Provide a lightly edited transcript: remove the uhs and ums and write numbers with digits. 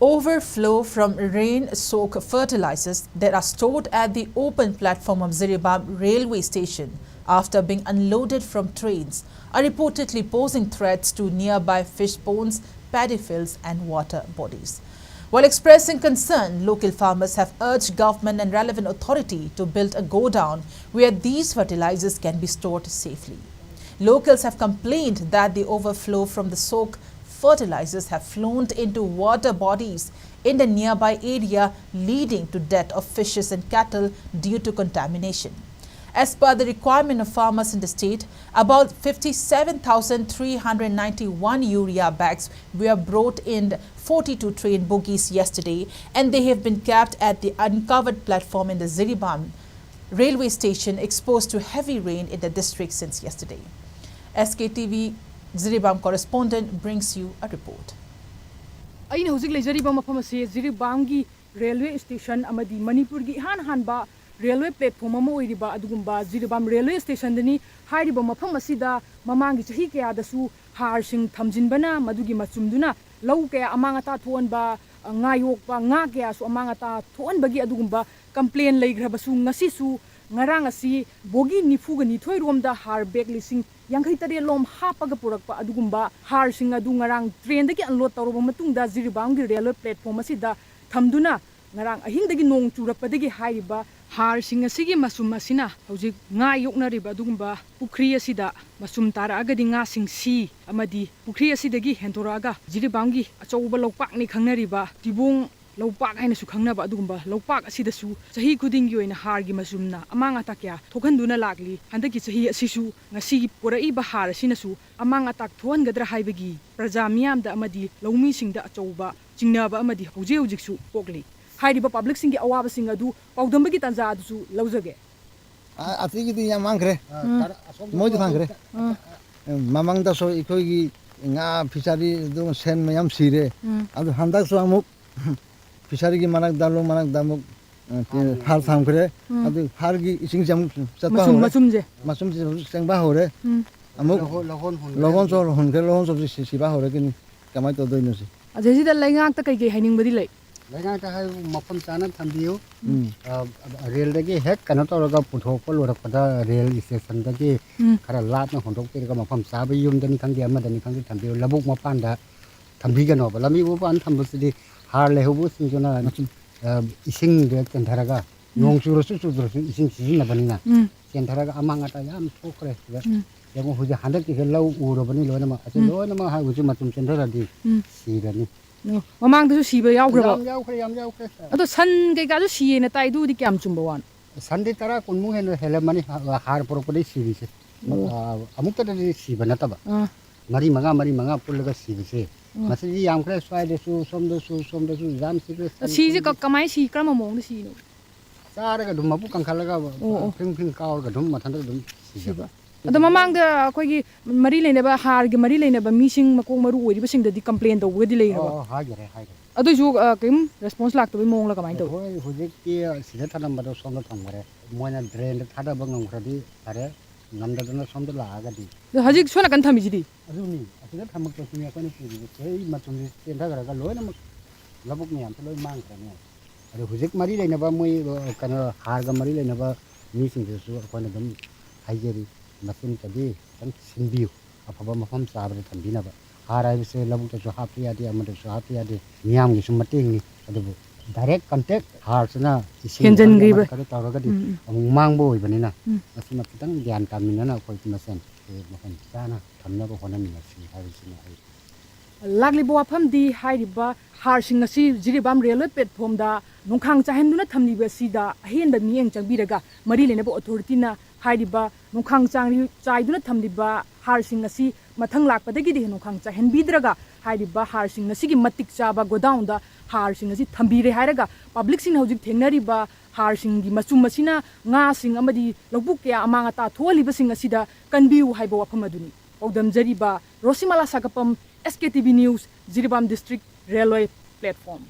Overflow from rain-soaked fertilizers that are stored at the open platform of Jiribam railway station after being unloaded from trains are reportedly posing threats to nearby fish ponds, paddy fields and water bodies. While expressing concern, local farmers have urged government and relevant authority to build a godown where these fertilizers can be stored safely. Locals have complained that the overflow from the soaked fertilizers have flown into water bodies in the nearby area, leading to death of fishes and cattle due to contamination. As per the requirement of farmers in the state, about 57,391 urea bags were brought in 42 train bogies yesterday, and they have been kept at the uncovered platform in the Jiribam railway station, exposed to heavy rain in the district since yesterday. SKTV Jiribam correspondent brings you a report. I know Jiribam mafam Jiribam gi railway station amadi Manipur gi han railway platform ama oiriba adugumba Jiribam railway station dani hairiba mafam asida mamangi chahi kaya dasu har sing thamjinbana madugi machumduna lau kaya amangata thonba ngayokpa nga kaya su amangata thonbagi adugumba complain leigrabasu ngasi su ngarang asi bogi nifuga ni thoiromda har bag lising yangai tare lom hapaga purakpa adugumba har sing adu ngarang train dagi unload tawroba matungda Jiribam gi railway platform asida thamduna ngarang ahingdagi nong churapadagi hairiba har sing asigi masum asina hojik nga yoknariba adugumba pukri asida masum tara agadi nga sing si amadi pukri asidagi hentoraga Jiribam gi achouba lokpak ni khangnariba tibung Lopak haina su khangnaba adugumba lopak asida su chahi khudingi oina hargi masumna amanga takya thokhanduna lagli handaki chahi asisu ngasi porai ba har asina su amanga tak thon gadra haibagi praja miyamda amadi laumi singda achouba jingnaba amadi hoje hojiksu pokli hairiba public singi awaba singa du paudambagi tanja adu laujage atigi di yamangre moju khangre mamangda so ikogi nga fisari do sen mayam sire adu handak so amuk fisari gi manak damuk har samkre adu har gi ising jam chatpa masum sengba hore amuk logon so siba hore kin kamai to doino si ajesi da laingak ta kai haining badi lai laingak ta hai mafam chana thambiu rail dagi hek kana to raga puthok ko lorak pada rail station dagi khara lat na hondok te ga mafam sabe yum dani khangdi amadani khangdi thambiu labuk mapanda thambi ga no lami bu pan thambusidi har lehubu sinjona ising de tendaraga nong churu ising sijina banina tendaraga amangata yam thokre yago huja handak ki lau uro bani loina ma ase loina ma ha huju matum tendara di sirani mamang du siba yaugraba yam yaukre ado san ge ga du siye na tai du di kyam chumba wan sandi tara kunmu hen helamani har propodi siri se amukta de siba na taba mari manga pulaga sibi se masih yang kira suai desu som desu jam sikre si je kamai si krama mong de si no cara ga dum mapu kangkhala ga ping kaur ga dum mathan dum siba ado mamang da koi gi mari leine ba har gi mari leine ba mising makong maru ori ba sing da di complain do ga di lei ha ha gere ado ju kim response lak to bi mong la kamai to hoi hojik ti sida thanam ba do som da thangmare moina drain da thada ba ngam khradi are namda dana som da la ga di hajik sona kan thami ji di aduni asida thamak to sini akani puri sei matum tenda ga loina labuk ni am loi mang krane ade hujik mari leina ba moi kana har ga mari leina ba mi sing su akona dum haijeri masin tadi kan simbiu apaba mafam sabre thambina ba har ai se labuk to happy adi amade so happy adi niam gi sumating ni adu direct contact har sana kenjan gi ba ka ta ga di mang bo ibanina asina kitang gyan kamina na ko timasen mafam sana thamna ko honan ni si har sina lagli bo pham di hairiba har sing asi Jiribam railway platform da nongkhang chahenduna thamni ba sida ahen ba mieng changbiraga mari lene bo authority na hairiba nongkhang changri chaiduna thamli ba har sing asi mathang lakpadagi di nongkhang chahen bidraga hairiba har sing asi gi matik chaba godown da har sing asi thambire hairaga public sing hojik thengnari ba har sing gi machum masina nga sing amadi lobuk kya amanga ta tholi ba sing asida kanbiu haibo wapham aduni odam jariba rosimala sakapam SKTV News, Jiribam District Railway Platform.